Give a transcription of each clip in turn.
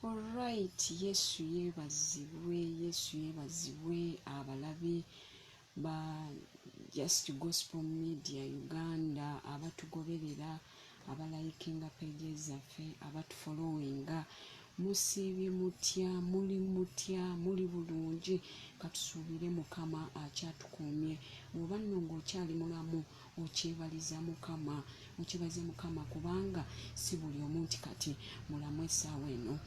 Alright, Yesu yebazibwe abalabi ba Just Gospel Media Uganda, abatugoberera, abalikinga pages zaffe, abatufollowinga. Musibi mutya, muli bulungi, katusuubire Mukama akyatukuumye. Bw'oba nno ng'okyali mulamu okyebaliza Mukama kubanga si buli omuntu kati mulamu essaawa eno.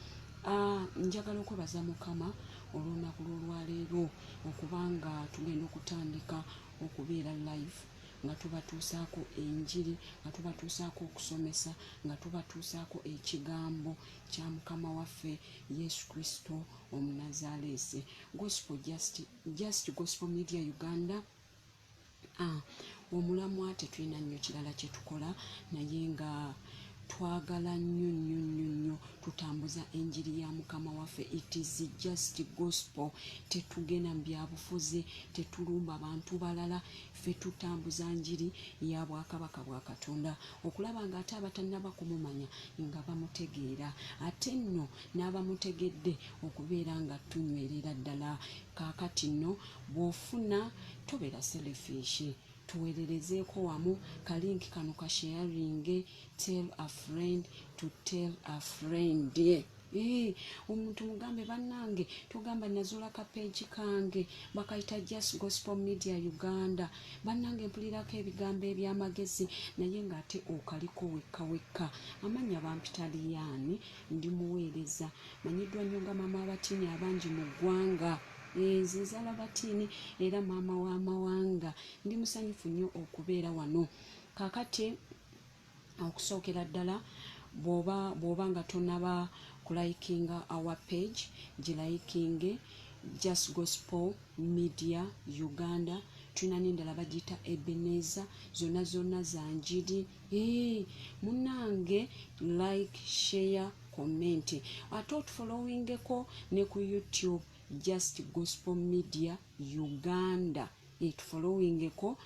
Njagala okwebaza Mukama olunaku lw'olwaleero okubanga tugenda okutandika okubeera live nga tubatuusaako enjiri, nga tubatuusaako okusomesa, nga tubatuusaako ekigambo kya Mukama waffe Yesu Kristo Omunazaalesi. Just Gospel Media Uganda. Omulamwa tetulina nnyo kirala kye tukola naye nga twagala nnyo tutambuza enjiri ya Mukama waffe. It is just gospel. Tetugenda mu byabufuzi, tetulumba abantu balala, ffe tutambuza njiri ya bwakabaka bwa Katonda okulaba nga ate abatannaba kumumanya nga bamutegeera, ate nno n'abamutegedde okubeera nga tunywerera ddala. Kaakati nno bw'ofuna tobeera selfish, tuweererezeeko wamu kalinki kano ka sharing, tell a friend to tell a friend. Omuntu mugambe bannange, tugamba nazuula ka page kange bakayita Just Gospel Media Uganda. Bannange mpulirako ebigambo eby'amagezi naye ng'ate okaliko wekka. Amanya bampita Liyani, ndi muweereza, manyiddwa nnyo nga maama abatiini abangi mu ggwanga. Nzizala batiini era maama w'amawanga. Ndi musanyufu nnyo okubeera wano. Kaakati okusookera ddala bw'oba nga tonaba kulaikinga our page, gilaikinge Just Gospel Media Uganda. Tulina n'endala bagiyita Ebeneza, zonna za njiri. Munnange like, share, comment. Ate otufollowingeko ne ku YouTube Just Gospel Media Uganda. Tufollowingeko,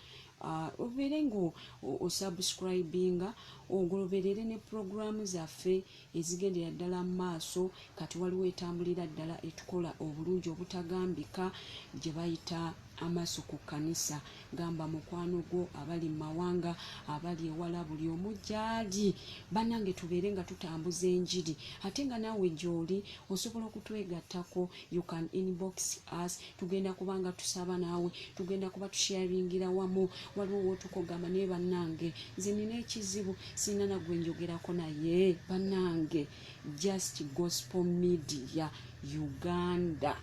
obeere ngo osubscribinga, ogoloberere ne programu zaffe ezigendera ddala mu maaso. Kati waliwo etambulira ddala etukola obulungi obutagambika gye bayita amaaso ku kkanisa. Gamba mukwano gwo abali mu mawanga, abali ewala, buli omu gy'ali. Bannange tubeere nga tutambuza enjiri, ate nga naawe gy'oli osobola okutwegattako. You can inbox us, tugenda kubanga tusaba naawe, tugenda kuba tusharingira wamu. Waliwo wootukogamba naye bannange nze nina ekizibu sina nagwe njogerako naye. Bannange Just Gospel Media Uganda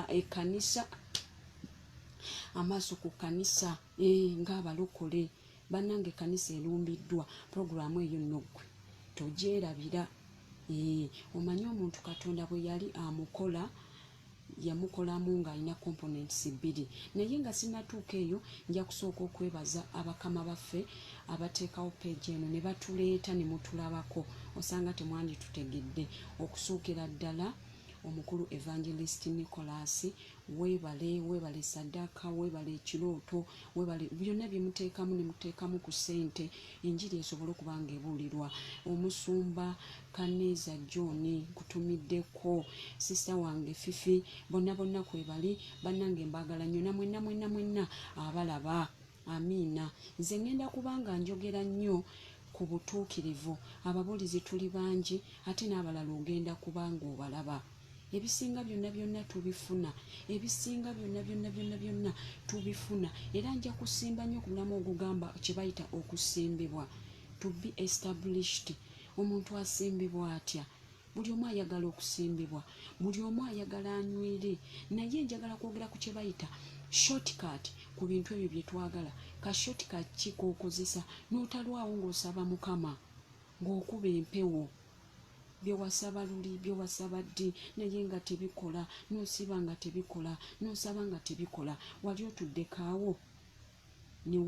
ekkanisa, amaaso ku kkanisa ng'abalokole. Bannange ekkanisa erumbiddwa, programu eyo nno ggwe togyerabira. Omanyi omuntu Katonda bwe yali amukola, yamukolamu ng'alina components bbiri. Naye nga sinatuuka eyo, nja kusooka okwebaza abakama baffe abateekawo page eno ne batuleeta ne mutulabako. Osanga temwanditutegedde. Okusookera ddala omukulu Evangelist Nicholas, weebale Sadaka, weebale ekirooto, weebale byonna bye muteekamu ne muteekamu ku ssente, enjiri esobole okubanga ebuulirwa. Omusumba Kaneza John kutumiddeko, sister wange Fifi, bonna kwebali. Bannange mbaagala nnyo, na mwenna abalaba. Amiina. Nze ngenda kubanga njogera nnyo ku butuukirivu. Ababuulizi tuli bangi ate n'abalala ogenda kubanga obalaba. Ebisinga byonna tubifuna. Ebisinga byonna tubifuna. Era nja kusimba nnyo ku bulamu ogugamba kye bayita okusimbibwa. To be established. Omuntu asimbibwa atya? Buli omu ayagala okusimbibwa. Buli omu ayagala anywere. Naye njagala kwogera ku kye bayita shortcut ku bintu ebyo bye twagala. Ka shortcut ki k'okozesa n'otalwawo ng'osaba Mukama, ng'okuba empewo. Bye wasaba luli, bye wasaba ddi, naye nga tebikola, n'osiba nga tebikola, n'osaba nga tebikola. Wali otuddekaawo ne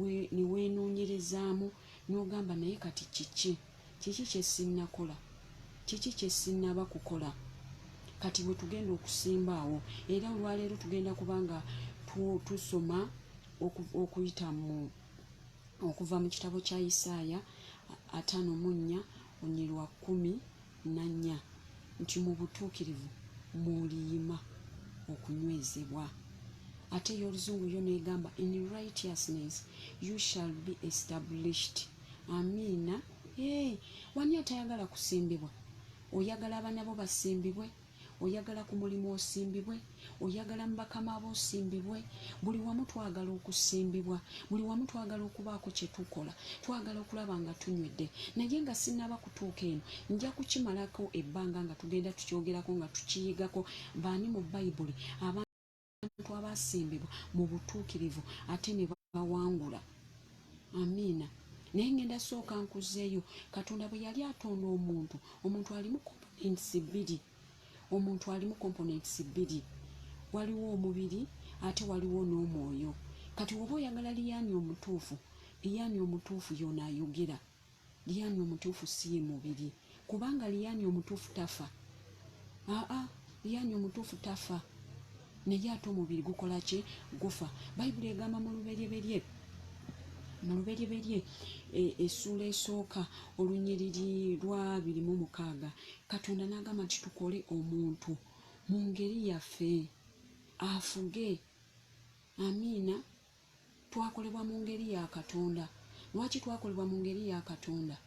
weenoonyerezaamu n'ogamba naye kati kiki kye sinnakola, kiki kye sinnaba kukola. Kati bwe tugenda okusimba awo, era olwaleero tugenda kubanga tusoma okuva mu kitabo kya Isaaya 54:14. nti mu butuukirivu muliima okunywezebwa. Ate y'oluzungu yo negamba in righteousness you shall be established. Amiina. Wani atayagala kusimbibwa? Oyagala abaana bo basimbibwe? Oyagala ku mulimu osimbibwe? Oyagala mu bakama bo osimbibwe? Buli wamu twagala okusimbibwa, buli wamu twagala okubaako kye tukola, twagala okulaba nga tunywedde. Naye nga sinnaba kutuuka eno nja kukimalako ebbanga nga tugenda tukyogerako nga tukiyigako baani mu Bayibuli abantu abasimbibwa mu butuukirivu ate ne bawangula. Amiina. Naye ngenda sooka nkuzeeyo, Katonda bwe yali atonda omuntu alimu components bbiri. Omuntu alimu components bbiri. Waliwo omubiri ate waliwo n'omwoyo. Kati oba oyagala liyaani omutuufu, liyaani omutuufu yoona ayogera. Liyaani omutuufu si ye mubiri, kubanga liyaani omutuufu tafa. Liyaani omutuufu tafa. Naye ate omubiri gukola ki? Gufa. Bayibuli egamba mu lubereberye essuula esooka olunyiriri lwa 26 Katonda n'agamba nti tukole omuntu mu ngeri yaffe afuge. Amiina. Twakolebwa mu ngeri ya Katonda. Lwaki twakolebwa mu ngeri ya Katonda?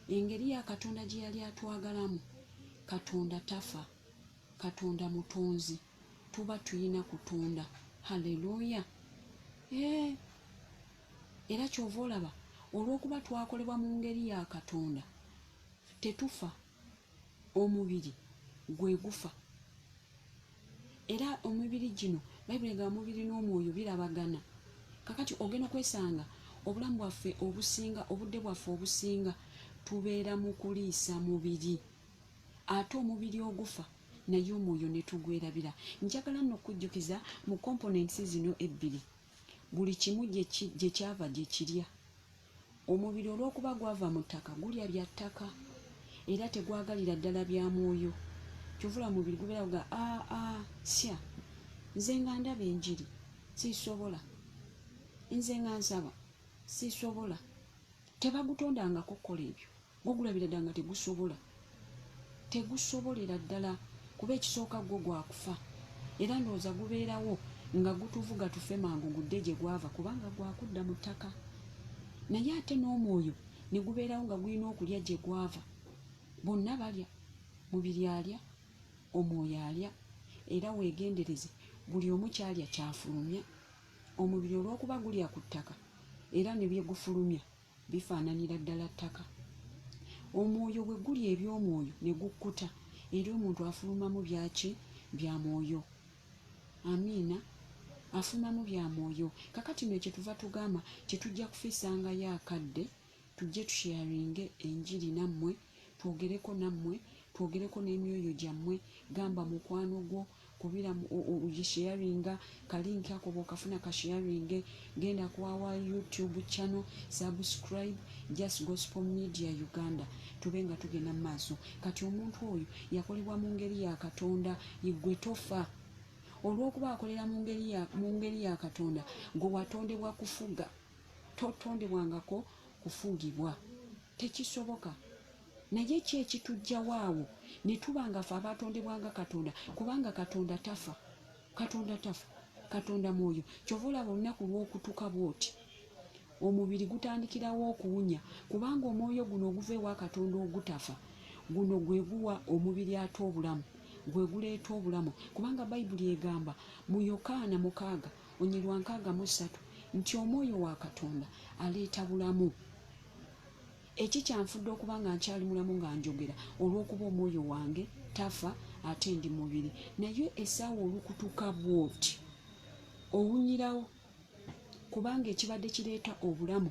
Engeri ya Katonda gye yali atwagalamu. Katonda tafa, Katonda mutonzi, tuba tuyina kutonda. Haleluya. Era kyova olaba olw'okuba twakolebwa mu ngeri ya Katonda tetufa, omubiri gwe gufa. Era omubiri gino Bayibuli egamba omubiri n'omwoyo birabagana. Kakati ogenda kwesanga obulamu bwaffe obusinga, obudde bwaffe obusinga tubeera mu kuliisa mubiri, ate omubiri ogufa naye omwoyo ne tugwerabira. Njagala nno okujjukiza mu components zino ebbiri buli kimu gye kyava gye kirya. Omubiri olw'okuba gwava mu ttaka gulya bya ttaka era tegwagalira ddala bya mwoyo. Kyovula omubiri gubeera guga sya nze nga ndaba enjiri sisobola, nze nga nsaba sisobola. Tebagutondangako kukola ebyo, gugulabira ddala nga tegusobolera ddala kuba ekisooka gwo gwakufa. Era ndowooza gubeerawo nga gutuvuga tufe mangu gudde gye gwava kubanga gwakudda mu ttaka. Naye ate n'omwoyo ne gubeerawo nga gulina okulya gye gwava. Bonna balya, mubiri alya, omwoyo alya. Era weegendereze buli omu kyalya kyafulumya. Omubiri olw'okuba gulya ku ttaka era ne bye gufulumya bifaananira ddala ttaka. Omwoyo bwe gulya eby'omwoyo ne gukkuta era omuntu afulumamu byaki? Bya mwoyo. Amiina. Afunamu bya mwoyo. Kakati nno kyetuva tugamba kyetujja kufiisangayo akadde tujje tusharinge enjiri nammwe, twogereko nammwe, twogereko n'emyoyo gyammwe. Gamba mukwano gwo kubira ugisharinga kalinki ako bw'okafuna kasharinge. Genda ku our YouTube channel, subscribe Just Gospel Media Uganda, tube nga tugenda mu maaso. Kati omuntu oyo yakolebwa mu ngeri ya Katonda, igwe tofa. Olw'okuba akolera mu ngeri ya Katonda, gwe watondebwa kufuga, totondebwangako kufugibwa. Tekisoboka. Naye ki ekitujja waawo ne tuba nga ffe abatondebwanga Katonda? Kubanga Katonda tafa. Katonda tafa. Katonda mwoyo. Kyova olaba olunaku lw'okutuka bw'oti omubiri gutandikirawo okuwunya kubanga omwoyo guno oguva ewa Katonda ogutafa guno gwe guwa omubiri ate obulamu, gwe guleeta obulamu. Kubanga Bayibuli egamba mu Yokaana 6:63 nti omwoyo wa Katonda aleeta bulamu. Eki kyanfudde okuba nga nkyali mulamu nga njogera olw'okuba omwoyo wange tafa ate ndi mubiri. Naye essaawa olukutuka bw'oti owunyirawo kubanga ekibadde kireeta obulamu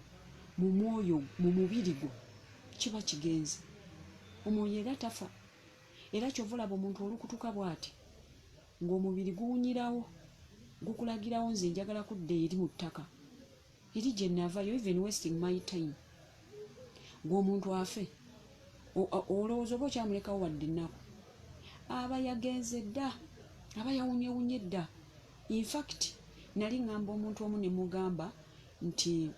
mu mwoyo mu mubiri gwo kiba kigenze. Omwoyo era tafa. Era kyova olaba omuntu olukutuka bw'ati ng'omubiri guwunyirawo gukulagirawo nze njagala kudda eri mu ttaka eri gye navayo, even wasting my time. Ng'omuntu afe olowooza oba okyamulekawo wadde ennaku? Aba yagenze dda, aba yawunyewunye dda. In fact nali ngamba omuntu omu ne mugamba nti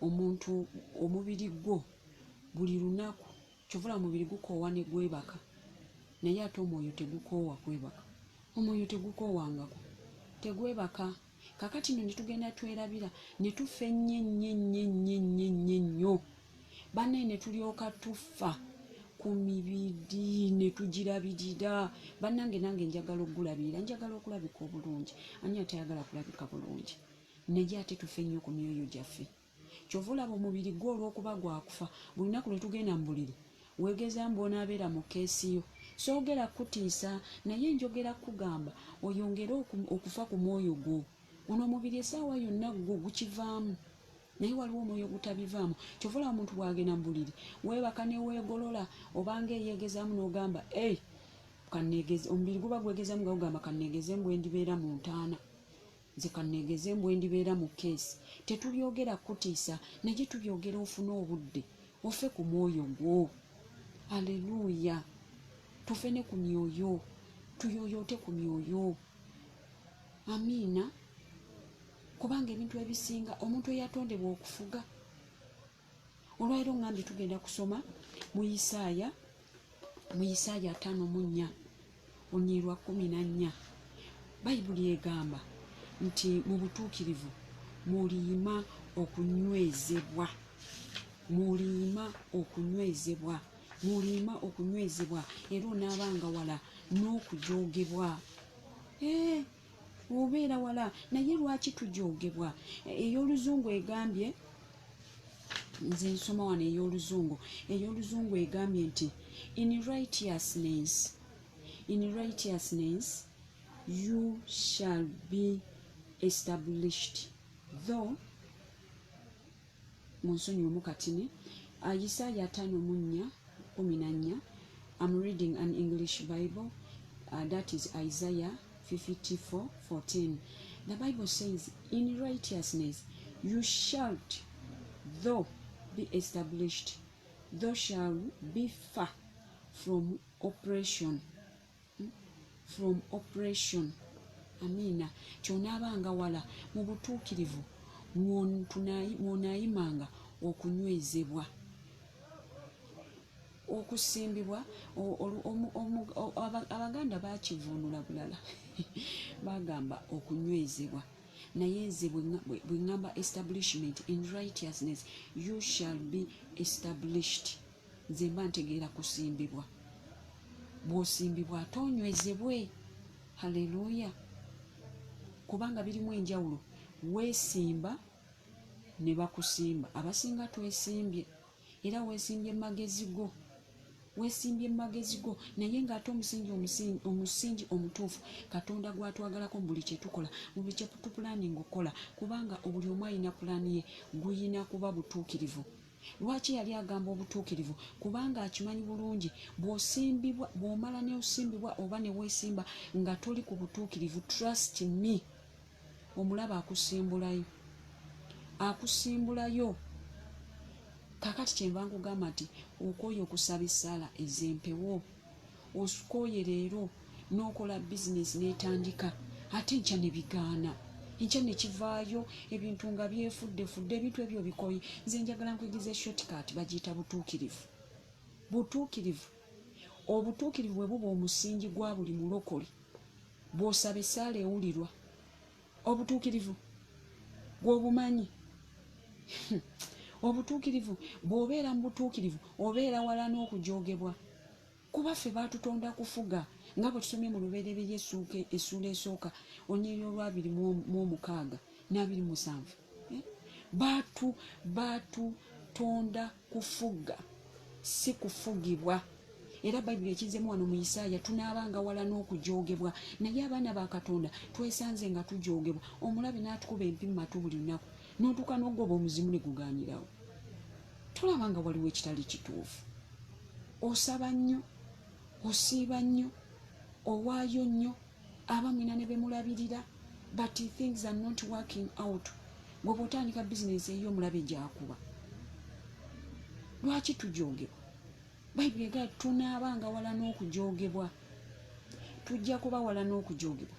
omuntu omubiri gwo buli lunaku kyovula omubiri gukoowa ne gwebaka naye ate omwoyo tegukoowa kwebaka. Omwoyo tegukoowangako, tegwebaka. Kakati nno ne tugenda twerabira ne tufa ennyo bannaye ne tulyoka tufa ku mibiri ne tugirabirira. Bannange nange njagala okugulabirira, njagala okulabika obulungi. Ani atayagala kulabika bulungi? Naye ate tufa ennyo ku myoyo gyaffe. Kyova olaba omubiri gwo olw'okuba gwakufa, buli lunaku lwe tugenda mu buliri weegeza mbonaabeera mu keesi yo. Soogera kutiisa, naye njogera kugamba oyongere okufa ku mwoyo gwo. Ono omubiri essaawa yonna gwo gukivaamu, naye waliwo omwoyo gutabivaamu. Kyova olaba omuntu bw'agenda mu buliri weebaka ne weegolola, obanga eyeegezaamu n'ogamba omubiri guba gwegezaamu nga gugamba kanneegeze mbwe ndibeera mu ntaana, nze kanneegeze mbwe ndibeera mu keesi. Tetubyogera kutiisa, naye tubyogera ofune obudde ofe ku mwoyo gwo. Aleluuya. Tufe ne ku myoyo, tuyooyoote ku myoyo. Amiina. Kubanga ebintu ebisinga omuntu eyatondebwa okufuga. Olwaleero ngambye tugenda kusoma mu Isaaya 5:4 olunyiriri 14. Bayibuli egamba nti mu butuukirivu muliima okunywezebwa, muliima okunywezebwa, muliima okunywezebwa, era onaabanga wala n'okujoogebwa. Obeera wala, naye lwaki tujoogebwa? Ey'oluzungu egambye, nze nsoma wano ey'oluzungu egambye nti in righteousness you shall be established though. Munsonyiwemu katini. Isaaya 5:14. I'm reading an English Bible. That is Isaiah 54:14. The Bible says, in righteousness you shall though be established, thou shall be far from oppression. From oppression. Amina. Kyonaabanga wala mu butuukirivu mw'onaayimanga okunywezebwa, okusimbibwa. Abaganda bakivuunula bulala bagamba okunywezebwa, naye nze bwe ngamba establishment, in righteousness you shall be established, nze mba ntegeera kusimbibwa. Bw'osimbibwa ate onywezebwe. Haleluya. Kubanga birimu enjawulo. Weesimba ne bakusimba. Abasinga twesimbye, era weesimbye magezi go, weesimbye magezi go, naye ng'ate omusingi omutuufu Katonda gwatwagalako mu buli kye tukola, mu buli kye tupulaninga okukola, kubanga buli omu alina pulaani ye, guyina kuba butuukirivu. Lwaki yali agamba obutuukirivu? Kubanga akimanyi bulungi bw'osimbibwa, bw'omala ne osimbibwa oba ne weesimba nga toli ku butuukirivu, trust me, omulaba akusimbulayo. Kakati kyenva nkugamba nti okooye okusaba essaala ez'empewo, okooye leero n'okola bizinesi n'etandika, ate enkya ne bigaana, enkya ne kivaayo, ebintu nga byefudde, ebintu ebyo bikoyi. Nze njagala nkwigize shortcut, bagiyita butuukirivu. Butuukirivu. Obutuukirivu bwe buba omusingi gwa buli mulokole, bw'osaba essaala ewulirwa. Obutuukirivu gw'obumanyi. Obutuukirivu, bw'obeera mu butuukirivu obeera wala n'okujoogebwa. Kuba ffe baatutonda kufuga nga bwe tusomye mu Lubereberye essuula esooka olunyiriri 2:6 n'27. Baatutonda kufuga, si kufugibwa. Era Bayibuli ekizemu wano mu Isaaya tunaabanga wala n'okujoogebwa, naye abaana ba Katonda twesanze nga tujoogebwa. Omulabe n'atukuba empimatu buli lunaku, n'otuuka n'ogoba omuzimu ne gugaanirawo. Tulaba nga waliwo ekitali kituufu. Osaba nnyo, osiiba nnyo, owaayo nnyo, abamwina ne bemulabirira, but things are not working out. Gwe bw'otandika bizinesi eyo omulabe gyakuba. Lwaki tujoogebwa? Bayibuli egamba tunaabanga wala n'okujoogebwa. Tujja kuba wala n'okujoogebwa.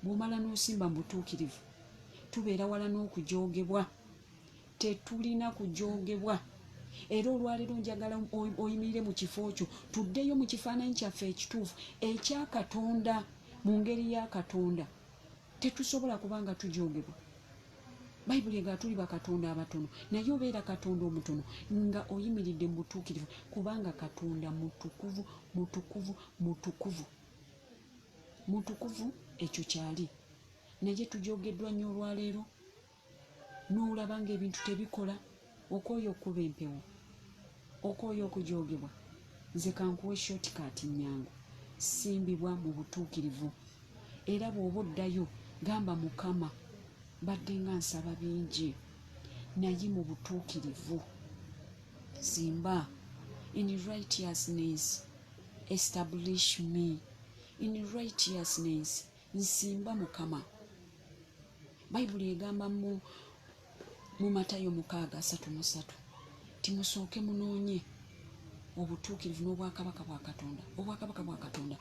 Bw'omala n'osimba mu butuukirivu, tubeera wala n'okujoogebwa. Tetulina kujoogebwa. era olwaleero njagala oyimirire mu kifo kyo tuddeyo mu kifaananyi kyaffe ekituufu ekya Katonda mu ngeri ya Katonda. Tetusobola kubanga tujogebwa. Bayibuli ega tuli bakatonda abatono naye obeera Katonda omutono nga oyimiridde mu butuukirivu kubanga Katonda mutukuvu mutukuvu mutukuvu mutukuvu. Ekyo kyali naye tujogeddwa nnyo olwaleero n'olaba nga ebintu tebikola okwoyo okuba empewo okwoyo okujogebwa. Nze kankuwe shortcut nnyangu simbibwa mu butuukirivu era bw'oba oddayo gamba Mukama badde nga nsaba bingi naye mu butuukirivu simba. In righteousness establish me. In righteousness nsimba Mukama. Bayibuli egamba mu Matayo 6:3 timusooke munoonye obutuukirivu n'obwakabaka bwa Katonda, obwakabaka bwa Katonda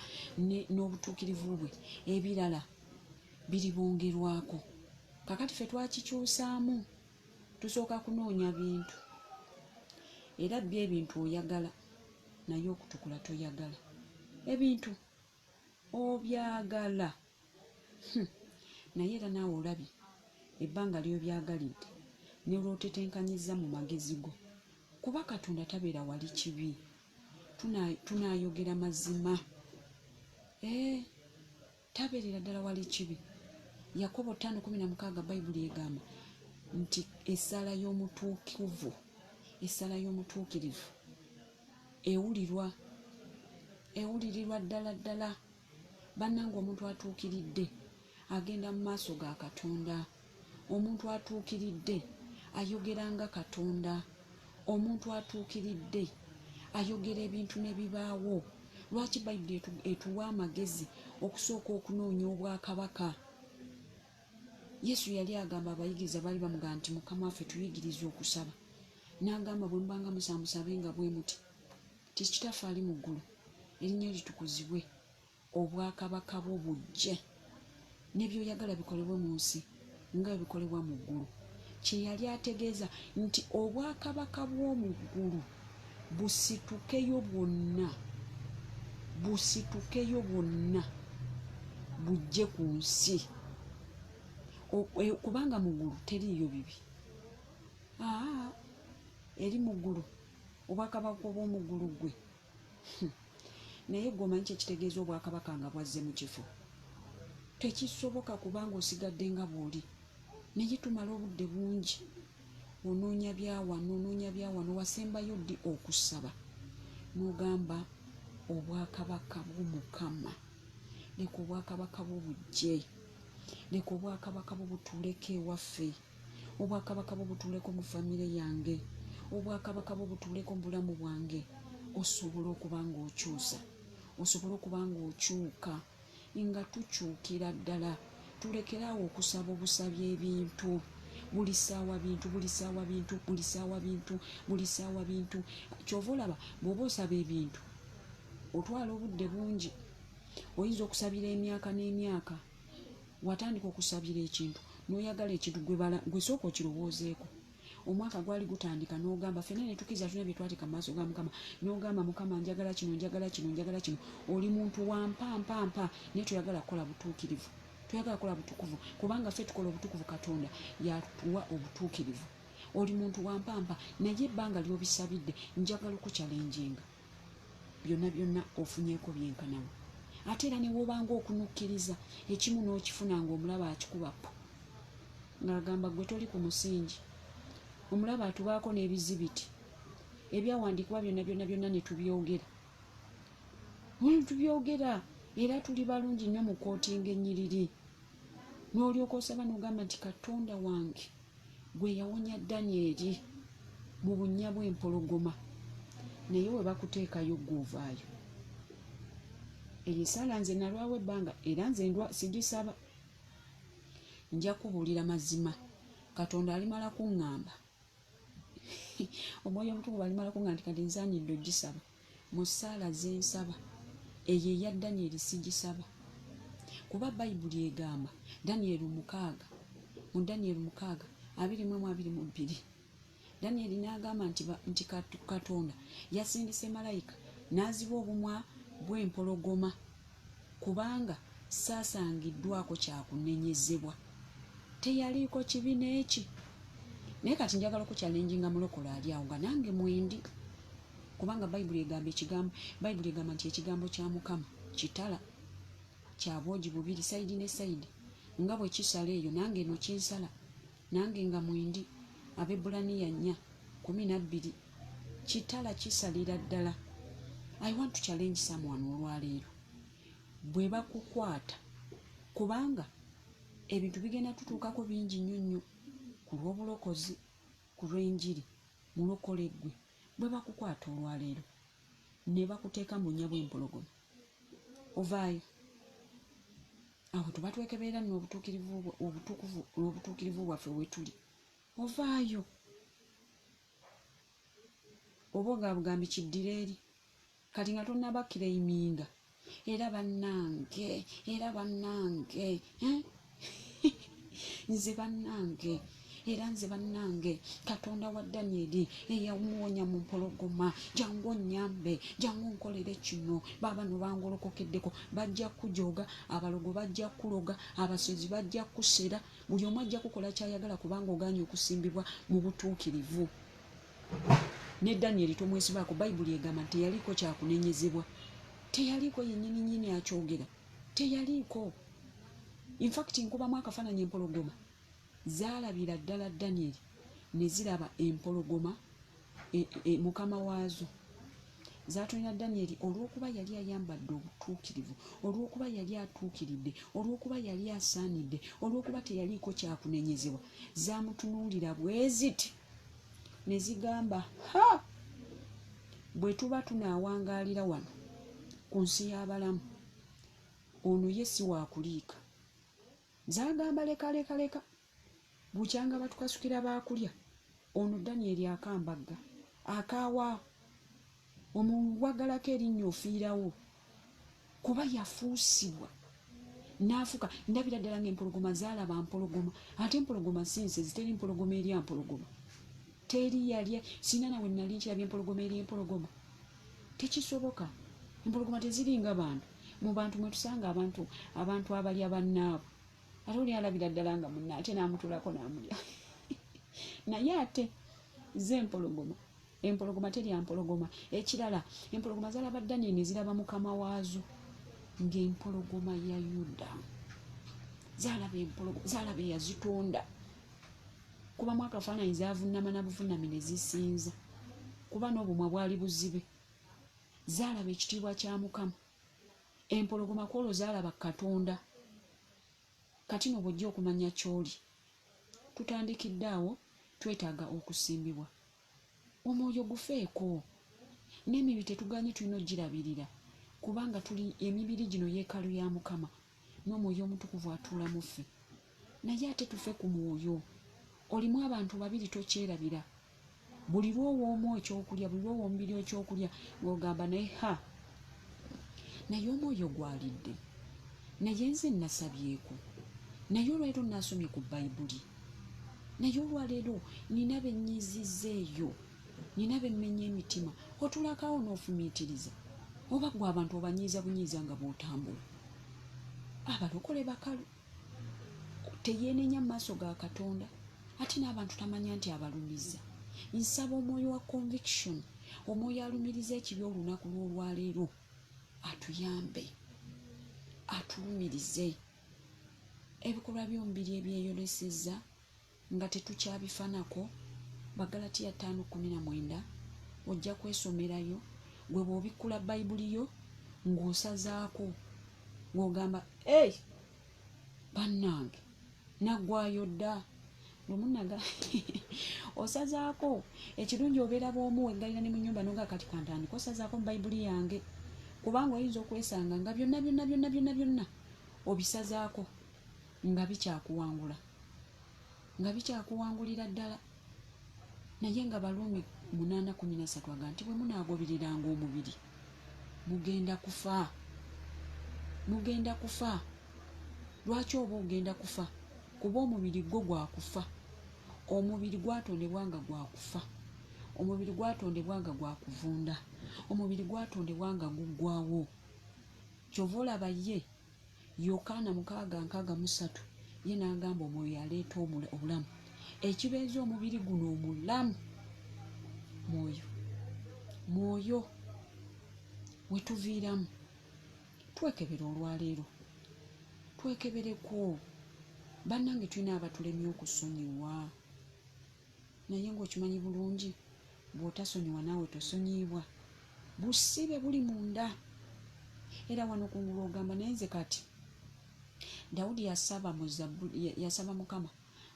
n'obutuukirivu bwe, ebirala biribongerwako. Kakati ffe twakikyusaamu tusooka kunoonya bintu era bye ebintu oyagala naye okutukula toyagala ebintu obyagala naye era naawe olabye ebbanga lyo byagalidde ne lwotetenkanyiza mu magezi go kuba Katonda tabeera wali kibi. Tunaayogera mazima tabeerera ddala wali kibi. Yakobo 5:16 Bayibuli egamba nti essala y'omutuukirivu ewulirirwa ddala ddala. Bannange omuntu atuukiridde agenda mu maaso ga Katonda. Omuntu atuukiridde ayogeranga Katonda. Omuntu atuukiridde ayogera ebintu ne bibaawo. Lwaki Bayibuli etuwa amagezi okusooka okunoonya obwakabaka? Yesu yali agamba abayigiriza bali bamugamba nti Mukama waffe tuyigirize okusaba. N'agamba bwe mubanga musamusabenga bwe muti ti Kitaffe ali mu ggulu erinnya litukuzibwe, obwakabaka bwo bujje, n'ebyoyagala bikolebwe mu nsi nga bikolebwa mu ggulu. Kye yali ategeeza nti obwakabaka bw'omu ggulu busitukeyo bwonna bujje ku nsi kubanga mu ggulu teriiyo bibi. Eri mu ggulu obwakabaka bw'omu ggulu gwe naye gwomanyi kyekitegeeza obwakabaka nga bwazze mu kifo tekisoboka kubanga osigadde nga bw'oli. Naye tumala obudde bungi onoonya byawano wasembayo ddi okusaba n'ogamba obwakabaka bw'Omukama. Leka obwakabaka bwo bujje, leka obwakabaka bwo butuuleko ewaffe, obwakabaka bwo butuuleko mu famire yange, obwakabaka bwo butuuleko mu bulamu bwange, osobole okuba ng'okyusa, osobole okuba ng'okyuka nga tukyukira ddala. Tulekeraawo okusaba obusabi ebintu buli ssaawa bintu. Kyova olaba bw'oba osaba ebintu otwala obudde bungi. Oyinza okusabira emyaka n'emyaka. Watandika okusabira ekintu n'oyagala ekintu gwe sooka okirowoozeeko. Omwaka gwali gutandika n'ogamba ffenna ne tukkiriza tulina bye twateeka mu maaso ga Mukama, n'ogamba Mukama njagala kino. Oli muntu wa mpampa naye toyagala kukola butuukirivu, toyagala kukola butukuvu kubanga ffe tukola obutukuvu Katonda yatuwa obutuukirivu. Oli muntu wa mpampa naye ebbanga ly'obisabidde njagala okukyalenjinga byonna ofunyeeko byenkanawo. Ate era ne woobanga okunukkiriza ekimu n'okifuna ng'omulaba akikubapo ng'agamba gwe toli ku musingi. Omulaba atubaako n'ebizibiti ebyawandiikibwa byonna ne tubyogera era tuli balungi nnyo mu kootinga ennyiriri. N'olyoka osaba n'ogamba nti Katonda wange gwe yawonya Danyeri mu bunnya bw'empologoma, naye we bakuteekayo gw'ovaayo. Erisala nze nalwawo ebbanga era nze sigisaba. Nja kubuulira mazima. Katonda alimala kuŋŋamba Omwoyo Omutukuvu alimala kuŋŋamba nti kati nsaanidde ogisaba. Mu ssaala ze nsaba eyo eya Danyeri sigisaba kuba Bayibuli egamba mu Danyeri 6:22 Danyeri n'agamba nti Katonda yasindise malayika n'aziba obumwa bw'empologoma kubanga saasangiddwako kyakunenyezebwa. Teyaliiko kibi n'eki. Naye kati njagala okukyalenjinga mulokole ali awo nga nange mwendi, kubanga Bayibuli egamba nti ekigambo kya Mukama kitala kya bwogi bubiri sayidi ne sayidi, nga bwe kisala eyo nange eno kinsala, nange nga mwendi. Abebulaniya 4:12 kitala kisalira ddala. I want to challenge someone olwaleero. Bwe bakukwata, kubanga ebintu bigenda tutuukako bingi nnyo nnyo ku lw'obulokozi, ku lw'enjiri, mulokole ggwe. Bwe bakukwata olwaleero ne bakuteeka mu nnya bw'empologoma, ovaayo. Awo tuba twekebeera n'obutuukirivu bwaffe we tuli. Ovaayo. Oba ogaabugambi kiddira eri. Kati nga tonnaba kireyiminga. Era bannange. Nze bannange. Era nze bannange, Katonda wa Danyeri eyamuwonya mu mpologoma, jangu onnyambe, jangu nkolere kino. Baba no bangolokokeddeko, bajja kujoga, abalogo bajja kuloga, abasozi bajja kusera, buli omu ajja kukola kyayagala kubanga oganye okusimbibwa mu butuukirivu. Ne Danyeri tomwesibaako. Bayibuli egamba nti teyaliko kyakunenyezebwa. Teyaliko yennyini akyogera. Teyaliko. In fact nkubamu akafaananyi empologoma zaalabira ddala Danyeri ne ziraba empologoma mukama waazo. Zaatonera Danyeri olw'okuba yali ayambadde obutuukirivu, olw'okuba yali atuukiridde, olw'okuba yali asaanidde, olw'okuba teyaliiko kyakunenyezebwa. Zaamutunuulira bwe ziti ne zigamba, ha! Bwe tuba tunaawangaalira wano ku nsi y'abalamu, ono ye si waakuliika. Zaagamba leka. Bukyanga batukasukira baakulya. Ono Danyeri akambagga. Akaawa. Omuwagalako erinnya ofiirawo. Kuba yafuusibwa. N'afuka. Ndabira ddala ng'empologoma zaalaba mpologoma. Ate empologoma si nse ziteri mpologoma eri empologoma. Teri yali sina nawe nali nkirabye empologoma eri empologoma. Tekisoboka. Empologoma teziringa bantu. Mu bantu mwe tusanga abantu abalya bannaabo. Ate oli alabira ddala nga munna ate n'amutulako n'amulya. Naye ate ze empologoma terya mpologoma. Ekirala empologoma zalaba Danyeri ne ziraba mukama waazo ng'empologoma ya Yuda. Zaalaba eyazitonda. Kubamu akafaananyi zaavunnama na buvunnami ne zisinza. Kuba n'obumwa bwali buzibe. Zaalaba ekitiibwa kya Mukama. Empologoma kwolwo zaalaba Katonda. Kati no bw'ojja okumanya ky'oli, tutandikidde awo, twetaaga okusimbibwa. Omwoyo gufeeko. N'emibiri tetuganye tulina ogirabirira, kubanga tuli emibiri gino yeekaalu ya Mukama, n'omwoyo omutukuvu atuula mu ffe. Naye ate tufe ku mwoyo. Olimu abantu babiri tokyerabira. Buli lw'owoomu ekyokulya, buli lw'owa omubiri ekyokulya, ng'ogamba naye naye omwoyo gwalidde. Naye nze nasabyeko. Naye olwaleero naasomye ku Bayibuli. Naye olwaleero nina bennyizizza eyo. Nina bemmenya emitima. Otulakawo n'ofumiitiriza. Oba gwe abantu obanyiiza bunyiiza nga bw'otambula. Abalokole bakalu. Teyeenenya mu maaso ga Katonda. Ate n'abantu tamanya nti abalumizza. Nsaba omwoyo wa conviction, omwoyo alumiriza ekibi olunaku lw'olwaleero, atuyambe, atulumirize. Ebikolwa by'omubiri ebyeyolesezza nga tetukyabifanako, Bagalatiya 5:19, ojja kwesomerayo, gwe bw'obikkula Bayibuli yo ng'osazaako, ng'ogamba, bannange, naggwayo dda. Lumunnaga osazaako. Ekirungi obeera bw'omu weggalira ne mu nnyumba n'oga kati kantandika osazaako mu Bayibuli yange, kubanga oyinza okwesanga nga byonna obisazaako nga bikyakuwangulira ddala. Naye nga Baluumi 8:13 aga nti bwe munaagobereranga omubiri mugenda kufa. Lwaki oba ogenda kufa? Kuba omubiri gwo gwa kufa. omubiri gwatondebwa nga gwa kufa, omubiri gwatondebwa nga gwa kuvunda, omubiri gwatondebwa nga guggwawo. Kyova olaba ye Yokaana 6:63 ye n'agamba omwoyo yaleeta obulamu. Ekibeeza omubiri guno omulamu mwoyo wetuviiramu. Twekebere olwaleero, twekebereko. Bannange tulina abatulemye okusonyiwa, naye ng'okimanyi bulungi bw'otasonyiwa naawe tosonyiibwa. Busibe buli munda. Era wano kungulu ogamba naye nze kati Dawudi yasaba Mukama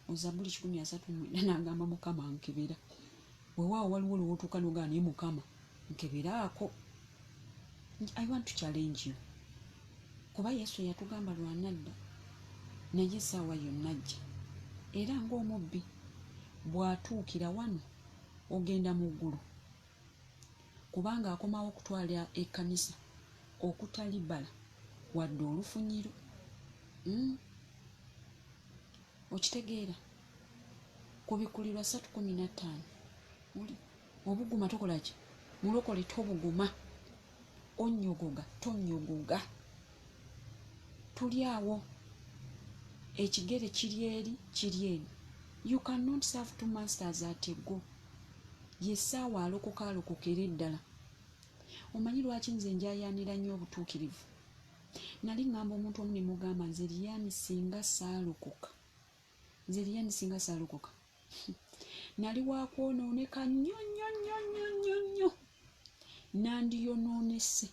mu Zabbuli 139 n'agamba Mukama nkebera. Weewaawo waliwo lw'otuuka n'ogamba naye Mukama nkeberaako. I want to challenge you. Kuba Yesu yatugamba lwanadda, naye essaawa yonna ajja. Era ng'omubbi bw'atuukira wano ogenda mu ggulu, kubanga akomawo okutwala ekkanisa okutalibala wadde olufunyiro. Okitegeera? Kubikulirwa 3:15 obuguma tokola ki? Mulokole tobuguma. Onnyogoga tonnyogoga. Tuli awo, ekigere kiri eri kiri eno. You cannot serve two masters at a go. Yessaawa alokokera eddala. Omanyi lwaki nze njayaanira nnyo obutuukirivu? Nali ngamba omuntu omu ne mugamba nze Liyani singa saalokoka nali wakwonooneka nnyo, nandiyonoonese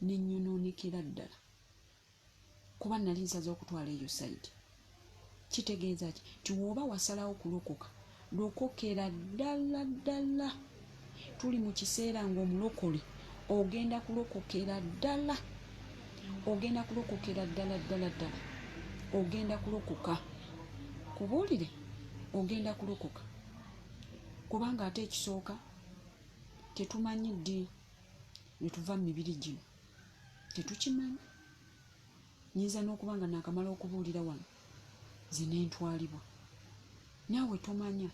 nenyonoonekera ddala, kuba nali nsaze okutwala eyo sayidi. Kitegeeza ki? Ti woba wasalawo kulokoka, lokokera ddala. Tuli mu kiseera ng'omulokole ogenda kulokokera ddala, ogenda kulokoka. Kubuulire, ogenda kulokoka. Kubanga ate ekisooka tetumanyi ddi lwe tuva mu mibiri gino, tetukimanyi. Nyinza n'okuba nga naakamala okubuulira wano nze n'entwalibwa, naawe tomanya,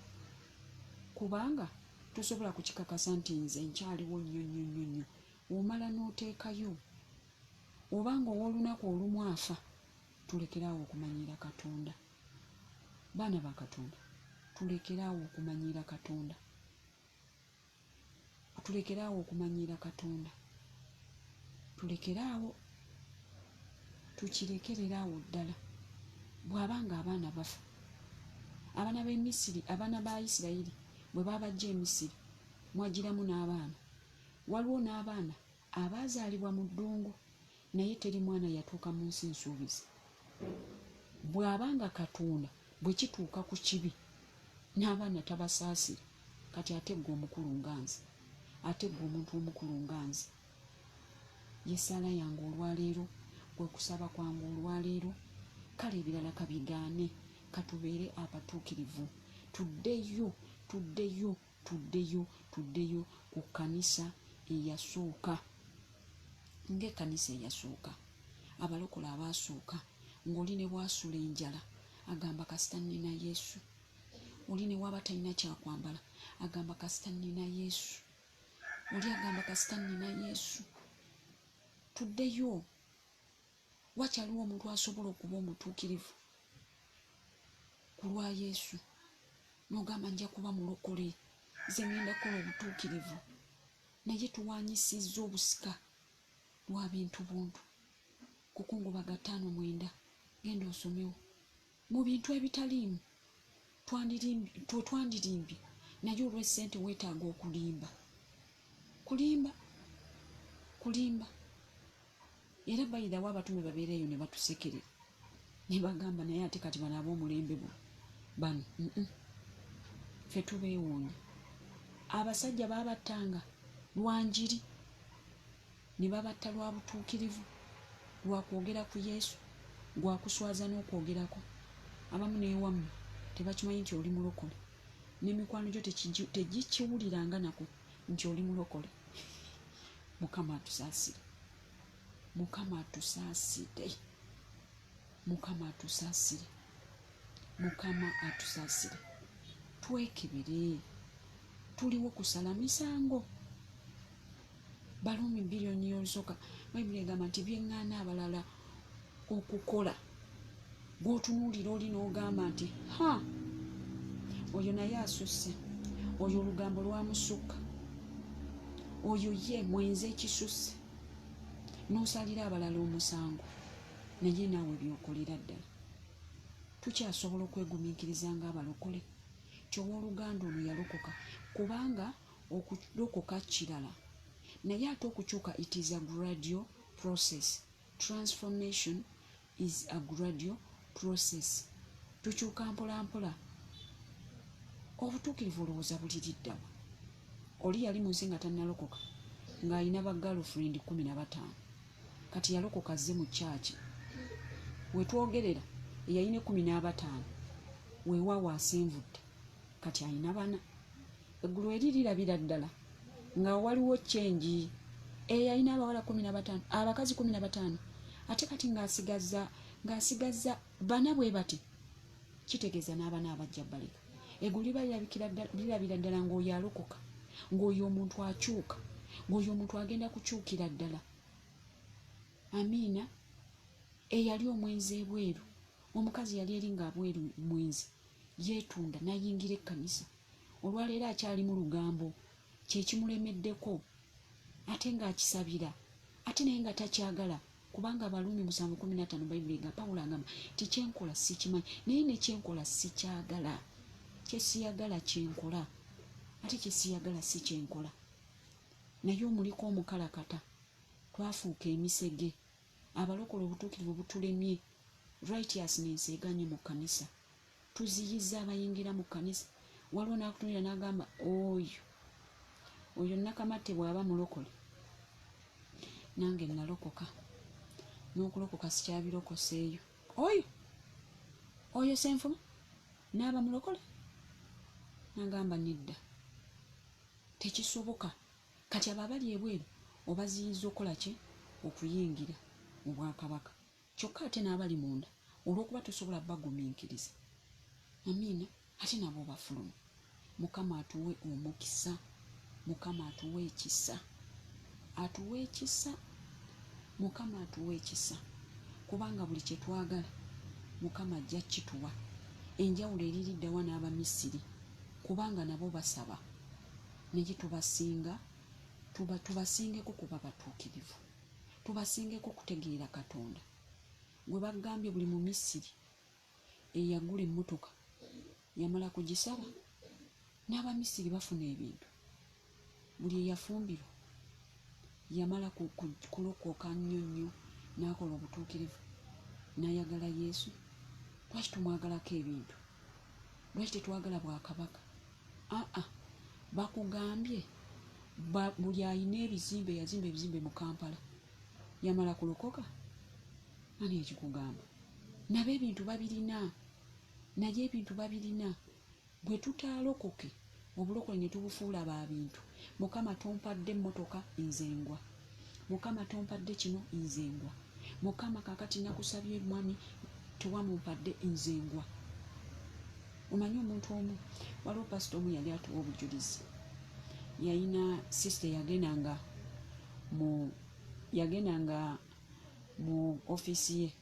kubanga tosobola kukikakasa nti nze nkyaliwo nnyo. Omala n'oteekayo, obanga ow'olunaku olumu afa, tulekeraawo okumanyiira Katonda. Baana ba Katonda, tulekeraawo okumanyiira Katonda. Tulekeraawo, tukirekereraawo ddala. Bw'abanga abaana bafa, abaana b'e Misiri, abaana ba Isirayiri bwe babajja e Misiri, mwagiramu n'abaana. Waliwo n'abaana abaazaalibwa mu ddungu, naye teri mwana yatuuka mu nsi nsuubizi. Bw'abanga Katonda bwe kituuka ku kibi, n'abaana tabasaasira. Kati ate ggwe omukulu nga nze, ate ggwe omuntu omukulu nga nze. Yessaala yange olwaleero, kwe kusaba kwange olwaleero, kale ebirala kabigaane, katubeere abatuukirivu. Tuddeyo ku kkanisa eyasooka. Ng'ekkanisa eyasooka, abalokole abaasooka, ng'oli ne bwasula enjala agamba kasita nnina Yesu. Oli ne waba talina kyakwambala agamba kasita nnina Yesu. Oli agamba kasita nnina Yesu. Tuddeyo. Wakyaliwo omuntu asobola okuba omutuukirivu ku lwa Yesu n'ogamba nja kuba mulokole, nze ngenda kukola obutuukirivu, naye tuwanyisizza obusika lwa bintu buntu. Kukungubaga 5:9 genda osomewo. Mu bintu ebitaliimu twandirimbye, naye olw'essente weetaaga okulimba. Kulimba. Era bayirawo abatume babeereyo ne batusekerera ne bagamba naye ate kati bano ab'omulembe bano ffe tubeewoonya. Abasajja baabattanga lwa njiri, ne babatta lwa butuukirivu, lwa kwogera ku Yesu, gwa kuswaza n'okwogerako. Abamu n'ewammwe tebakimanyi nti oli mulokole, n'emikwano gyo tegikiwuliranga nako nti oli mulokole. Mukama atusaasire. Mukama atusaasire. Mukama atusaasire twekebere tuliwo kusala misango. Balumi biliyoni yosoka Bayibuli egamba nti byeŋŋaana abalala okukola bw'otunuulira oli n'ogamba nti oyo naye asusse, oyo olugambo lwamusukka, oyo ye mwenze ekisusse, n'osalira abalala omusango, naye naawe byokolera ddala. Tukyasobola okwegumiikiriza ng'abalokole kyowooluganda ono yalokoka, kubanga okulokoka kirala naye ate okukyuka it is a gradual process. Transformation is a gradual process. Tukyuka mpola mpola. Obutuukirivu olowooza buliriddawa? Oli yali mu nsi nga tannalokoka ng'alina ba girlfriend 15 kati yalokoka azze mu kyaki. Wetwogerera eyalina 15 weewaawo asenvudde kati alina 4. Eggulu eri lirabira ddala nga waliwo kyenji. Eyalina abawala 15 abakazi 15 ate kati ng'asigazza 4 bwe bati, kitegeeza n'abana abajja baleka. Eggulu liba lirabira ddala ng'oyo alokoka, ng'oyo omuntu akyuka, ng'oyo omuntu agenda kukyukira ddala. Amiina. Eyali omwenzi ebweru, omukazi yali eri ng'abweru mwenzi, yeetunda n'ayingira ekkanisa. Olwaleero akyali mu lugambo, kye kimulemeddeko ate ng'akisabira, ate naye nga takyagala, kubanga Abaluumi 7:15 Bayibuli nga Pawulo agamba ti kyenkola sikimanyi, naye ne kyenkola sikyagala. Kye siyagala kyenkola, ate kye siyagala si kyenkola. Naye omuliko omukalakata, twafuuka emisege. Abalokola obutuukirivu butulemye, righteousness eganye mu kkanisa. Tuziyiza abayingira mu kkanisa. Waliwo n'akutunira n'agamba oyo Nakamatte bw'aba mulokole, nange nalokoka, n'okulokoka sikyabirokoseeyo. Oyo Senfuma n'aba mulokole, n'agamba nedda, tekisoboka. Kati abo abali ebweru obaziyiza okukola ki? Okuyingira mu Bwakabaka. Kyokka ate n'abali munda olw'okuba tosobola bagumiikiriza. Amiina. Ate nabo bafuluma. Mukama atuwe omukisa, Mukama atuwe ekisa, atuwe ekisa, Mukama atuwe ekisa, kubanga buli kye twagala Mukama ajja kituwa. Enjawulo eririddawa n'Abamisiri, kubanga nabo basaba, naye tubasingeko kuba batuukirivu, tubasingeko kutegeera Katonda. Gwe bagambye buli mu Misiri eyagula emmotoka yamala kugisaba, n'Abamisiri bafuna ebintu. Buli eyafumbirwa yamala kulokoka nnyo n'akola obutuukirivu, n'ayagala Yesu. Lwaki tumwagalako ebintu? Lwaki tetwagala Bwakabaka? Bakugambye buli alina ebizimbe, yazimba ebizimbe mu Kampala, yamala kulokoka? Ani ekikugamba? Nabo ebintu babirina, naye ebintu babirina. Bwe tutaalokoke obulokole ne tubufuula ba bintu. Mukama tompadde emmotoka, nzengwa. Mukama tompadde kino, nzengwa. Mukama kakati nakusabye mwami tewamumpadde, nzengwa. Omanyi omuntu omu, waliwo pasita omu yali atuwa obujulizi. Yalina sisita yagendanga mu ofiisi ye,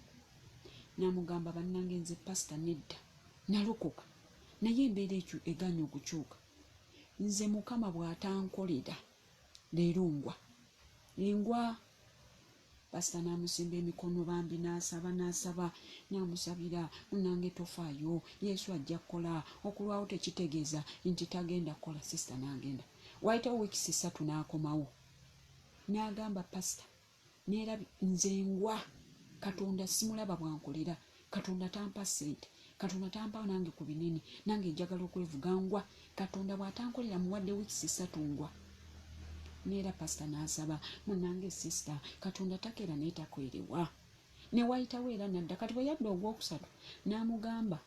n'amugamba bannange nze pasita nedda, nalokoka, naye embeera ekyo eganye okukyuka. Nze Mukama bw'atankolera leero ngwa. Pasita n'amusimba emikono bambi, n'asaba n'amusabira, munnange tofaayo, Yesu ajja kukola, okulwawo tekitegeeza nti tagenda kukola. Sisita n'agenda. Wayitawo wiikisi 3 n'akomawo, n'agamba pasita, nze ngwa, Katonda simulaba bwankolera, Katonda tampa ssente, Katonda tampa nange ku binene, nange njagala okwevuga, ngwa. Katonda bw'atankolera muwadde wiikisi 3 ngwa. Neera pasita n'asaba, munnange sisita, Katonda takeera naye takwerewa. Ne wayitawo era nadda. Kati bwe yadda ogwokusatu n'amugamba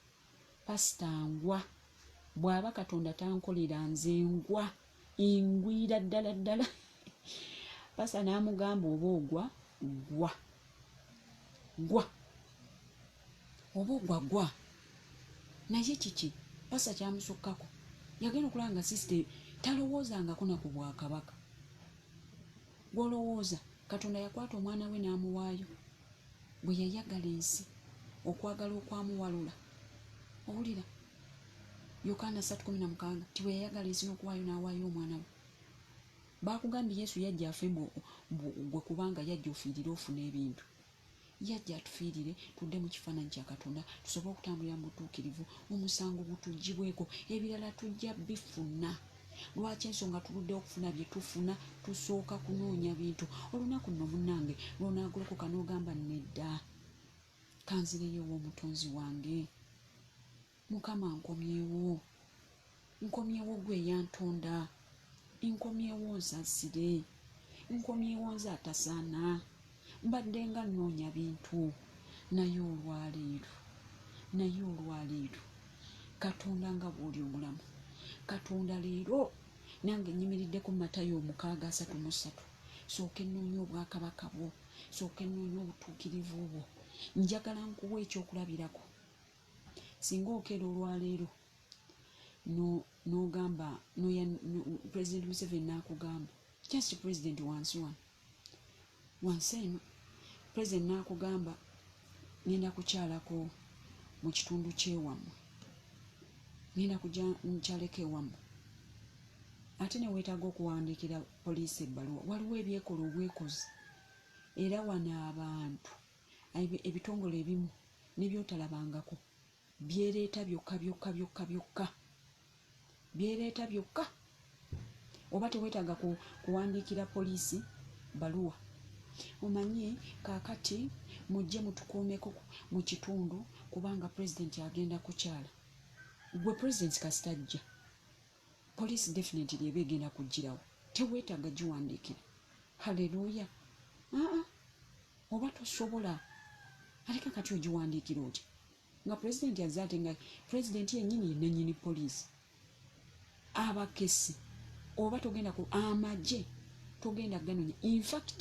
pasita ngwa, bw'aba Katonda tankolera nze ngwa, ingwira ddala ddala. Pasita n'amugamba oba ogwa gwa, oba ogwa gwa. naye kiki pasa kyamusukkako yagenda okulanga system talowoozangako naku bwakabaka gwolowooza Katonda yakwata omwana we n'amuwaayo bwe yayagala ensi okwagala okwamuwalula owulira Yokaana 3:16 ti bwe yayagala ensi n'okuwaayo n'awaayo omwana we bakugambye Yesu yajja afe gwe kubanga yajja ofiirire ofuna ebintu yajja atufiirire tudde mu kifaananyi kya Katonda tusobole okutambulira mu butuukirivu omusango gutugibweko ebirala tujja bifuna lwaki ensonga tuludde okufuna bye tufuna tusooka kunoonya bintu olunaku nno munnange lwonaagolokoka n'ogamba nedda kanzireyo ow'omutonzi wange Mukama nkomyewo gwe yantonda nkomyewo nsaasire nkomyewo nze atasaana mbadde nga nnoonya bintu naye olwaleero Katonda nga bw'oli omulamu Katonda leero nange nyimiridde ku Matayo 6:33 sooka ennoonya obwakabaka bwo sooka ennoonya obutuukirivu bwo njagala nkuwa ekyokulabirako singa okeera olwaleero n'ogamba President Museveni n'akugamba just President wansi eno President n'akugamba ngenda kukyalako mu kitundu kyewammwe ngenda kujja nkyaleko ewammwe ate ne weetaaga okuwandiikira poliisi ebbaluwa waliwo ebyekola obwekozi era wano abantu ebitongole ebimu nebyotalabangako byereeta byokka byereeta byokka oba teweetaaga kuwandiikira poliisi baluwa omanyi kaakati mujje mutukuumeko mu kitundu kubanga pulezidenti agenda kukyala gwe pulezidenti kasitajja poliisi definitely eba egenda kugirawo teweetaaga giwandiikira haleluya oba tosobola aleka kati ogiwandiikira oti nga pulezidenti azze ate nga pulezidenti yennyini yennyini poliisi abakesi oba togenda ku amagye togenda ganonya in fact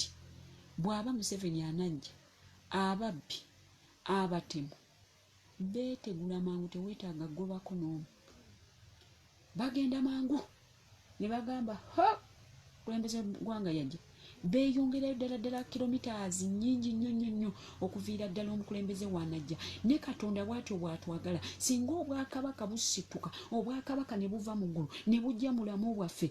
bw'aba Museveni anajja ababbi abatemu beetegula mangu teweetaaga gobako n'omu bagenda mangu ne bagamba kulembeze gwanga yajja beeyongerayo ddala kilometers nnyingi nnyo okuviira ddala omukulembeze wanajja ne Katonda bw'atyo bw'atwagala singa obwakabaka busituka obwakabaka ne buva mu ggulu ne bujja mulamu bwaffe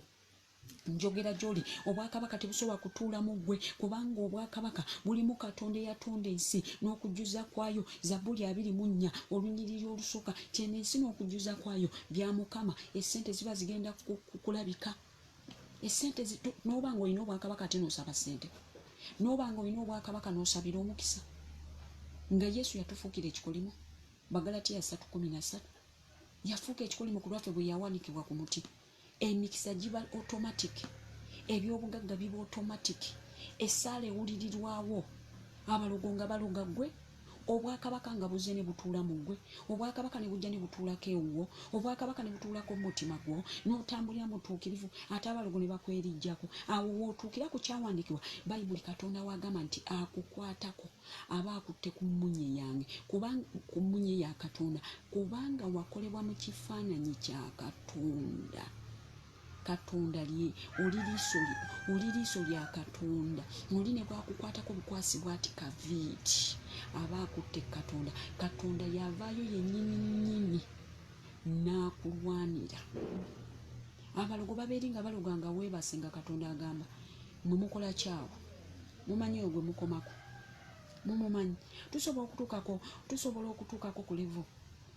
njogera gy'oli obwakabaka tebusobola kutuula mu ggwe kubanga obwakabaka bulimu Katonda eyatonda ensi n'okujjuza kwayo Zabbuli 24 olunyiriri olusooka kyeno ensi n'okujjuza kwayo bya Mukama essente ziba zigenda kulabika essente n'oba nga olina obwakabaka ate n'osaba ssente n'oba nga olina obwakabaka n'osabira omukisa nga Yesu yatufuukira ekikolimo Bagalatiya 3:13 yafuuka ekikolimo ku lwaffe bwe yawanikibwa ku muti emikisa giba automatic ebyobugagga biba automatic essaala ewulirirwawo abalogo nga baloga ggwe obwakabaka nga buzze ne butuula mu ggwe obwakabaka ne bujja ne butuulako ewuwo obwakabaka ne butuulako mu mutima gwo n'otambulira mu butuukirivu ate abalogo ne bakwerijjako awo wootuukira ku kyawandiikibwa Bayibuli Katonda wagamba nti akukwatako aba akutte ku mmunye yange kubanga ku mmunye ya Katonda kubanga wakolebwa mu kifaananyi kya Katonda Katonda oli liiso lya Katonda oli ne bwakukwatako bukwasibwa ati kaviiti aba akutte Katonda yavaayo yennyini n'akulwanira abalogo babeeri nga baloga nga weebase nga Katonda agamba mwe mukola kyawo mumanyi oyo gwe mukomako mumumanyi tusobola okutuukako ku levo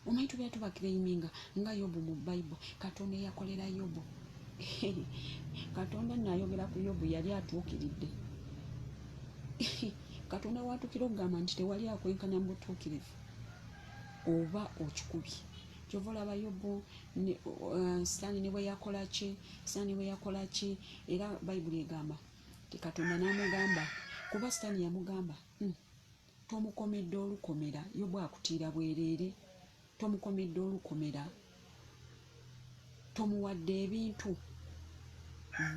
omanyi tubeera tubakireiminga nga Yobu mu Bayibuli Katonda eyakolera Yobu Katonda n'ayogera ku Yobu yali atuukiridde Katonda waatukira okugamba nti tewali akwenkana mu butuukirivu oba okikubye kyova olaba Yobu Sitaani ne bwe yakola ki era Bayibuli egamba ti Katonda n'amugamba kuba Sitaani yamugamba tomukomedde olukomera Yobu akutiira bwereere tomukomedde olukomera tomuwadde ebintu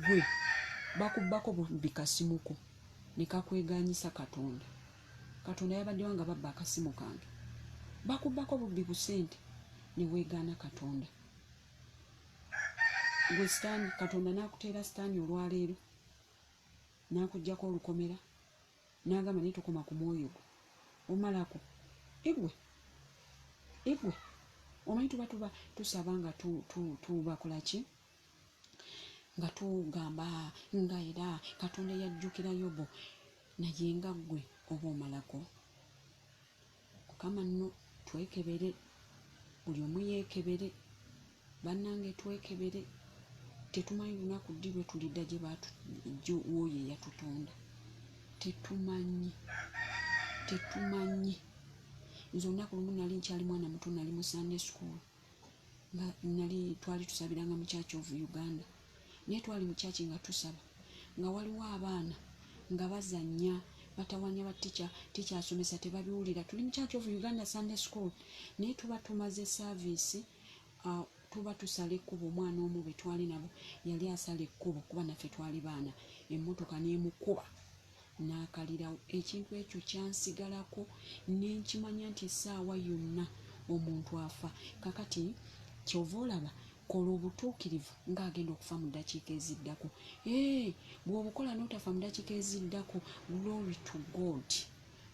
gwe bakubbako bikasimuko ne kakweganyisa Katonda yabadde wanga babba akasimu kange bakubbako bubbi busente ne weegaana Katonda. Gwe sitaani Katonda n'akuteera sitaani olwaleero n'akuggyako olukomera n'agamba naye tokoma ku mwoyo gwo omalako igwe omanyi tuba tusaba nga tubakola ki nga tugamba nga era Katonda yajjukira Yobu naye nga ggwe oba omalako. Mukama nno twekebere, buli omu yeekebere, bannange twekebere. Tetumanyi lunaku ddi lwe tulidda gye w'oyo eyatutonda. Tetumanyi. Nze olunaku lumu nali nkyali mwana muto, nali mu Sunday school, nga twali tusabiranga mu Church of Uganda. Naye twali mu kyaki nga tusaba, nga waliwo abaana nga bazannya batawanya ba tica asomesa tebabiwulira. Tuli mu Church of Uganda Sunday school, naye tuba tumaze service, tuba tusala ekkubo. Omwana omu bwe twali nabo yali asala ekkubo kuba naffe twali baana, emmotoka n'emukuba n'akalirawo. Ekintu ekyo kyansigalako nenkimanya nti essaawa yonna omuntu afa. Kakati kyova olaba kola obutuukirivu ng'agenda okufa mu ddakiika eziddako. Bw'obukola n'otafa mu ddakiika eziddako, glory to God.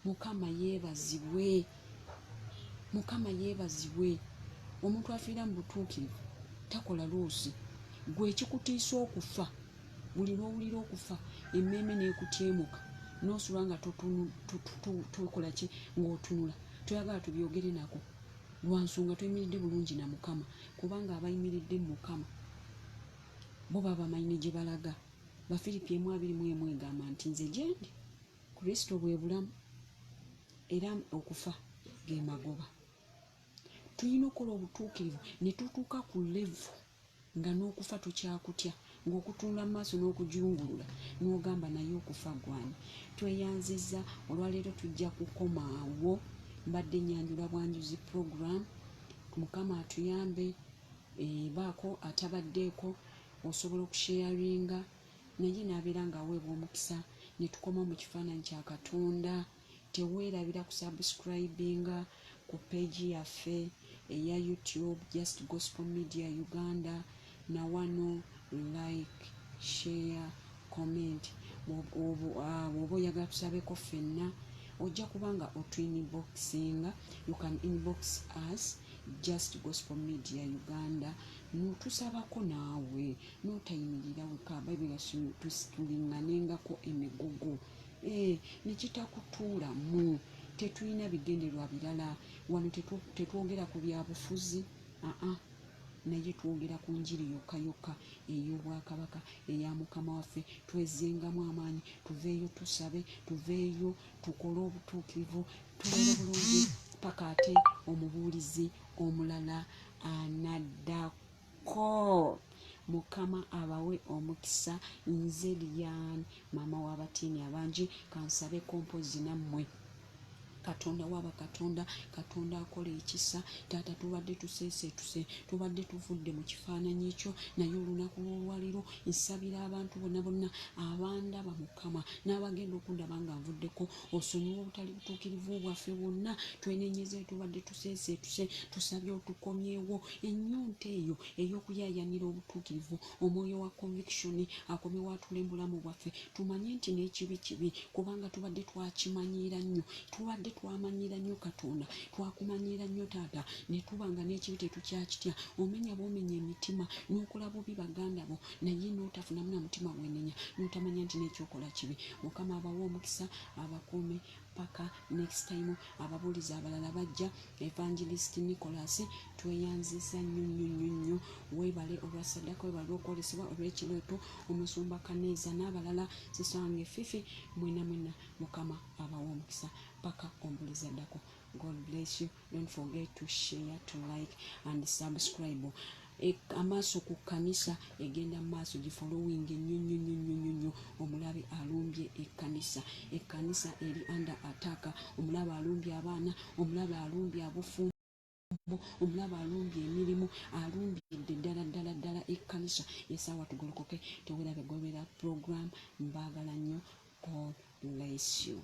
Mukama yeebazibwe. Omuntu afiira mu butuukirivu takola loosi. Gwe ekikutiisa okufa, buli lw'owulira okufa emmeeme n'ekutyemuka n'osula nga tukola ki ng'otunula, toyagala tubyogere nako lwa nsonga toyimiridde bulungi na Mukama. Kubanga abayimiridde mu Mukama bo baba bamanyi ne gye balaga. Bafiripi 1:21 egamba nti nze gye ndi Kristo bwe bulamu era okufa ge magoba. Tulina okukola obutuukirivu ne tutuuka ku levu nga n'okufa tukyakutya, ng'okutunula mu maaso n'okujungulula n'ogamba naye okufa gwani. Tweyanzizza olwaleero tujja kukoma awo. Mbadde nyanjula bwanjuzi program. Mukama atuyambe, baako atabaddeeko osobola okusharinga naye n'abeera ng'aweebwa omukisa ne tukoma mu kifaananyi kya Katonda. Teweerabira kusubscribinga ku page yaffe eya YouTube Just Gospel Media Uganda, na wano like, share, comment. Bw'oba oyagala tusabeko ffenna ojja kubanga otu-inboxinga. You can inbox us Just Gospel Media Uganda. Tusabako naawe n'otayimirira weka Bayibuli tulinganengako emigogo nekitakutuulamu. Tetulina bigenderwa birala wano. Tetwogera ku byabufuzi, naye twogera ku njiri yokka ey'obwakabaka eya Mukama waffe. Twezengamu amaanyi, tuveeyo tusabe, tuveeyo tukole obutuukirivu, tubeere bulungi paka ate omubuulizi omulala anaddako. Mukama abawe omukisa. Nze Liyani, maama w'abatiini abangi, kansabe kompozi nammwe. Katonda waba Katonda akola ekisa. Taata tubadde tuseeseetuse, tubadde tuvudde mu kifaananyi ekyo, naye olunaku lw'olwaliro nsabira abantu bonna abandaba Mukama n'abagenda okundaba nga nvuddeko, osonyiwe obutali butuukirivu bwaffe bwonna. Twenenyeze tubadde tuseeseetuse, tusabye otukomyewo. Ennyonta eyo ey'okuyaayanira obutuukirivu, omwoyo wa conviction akomewo atule mu bulamu bwaffe. Tumanye nti n'ekibi kibi, kubanga tubadde twakimanyiira nnyo, tubadde twamanyira nnyo Katonda, twakumanyira nnyo Taata, ne tubanga n'ekibi tetukyakitya. Omenya bw'omenya emitima n'okola bubi baganda bo, naye n'otafunamu na mutima gwenenya, n'otamanya nti n'ekyokola kibi. Mukama abawe omukisa, abakuume paka next time ababuulizi abalala bajja. Evangelist Nicholas, tweyanziza nnyo. Weebale olwa ssaddaaka, weebale okwolesebwa olw'ekireeto. Omusumba Kaneeza n'abalala, sisange Fifi, mwena Mukama abawe omukisa paka ombuliza ddako. God bless you. Don't forget to share, to like and subscribe. Amaaso ku kkanisa egenda mu maaso gifollowing nnyo. Omulabe alumbye ekkanisa eri under attack. Omulabe alumbye abaana, omulabe alumbye abufumbo, omulabe alumbye emirimu, alumbye ddala ekkanisa. Esaawa tugolokoke, tewerabe gobera program. Mbaagala nnyo. God bless you.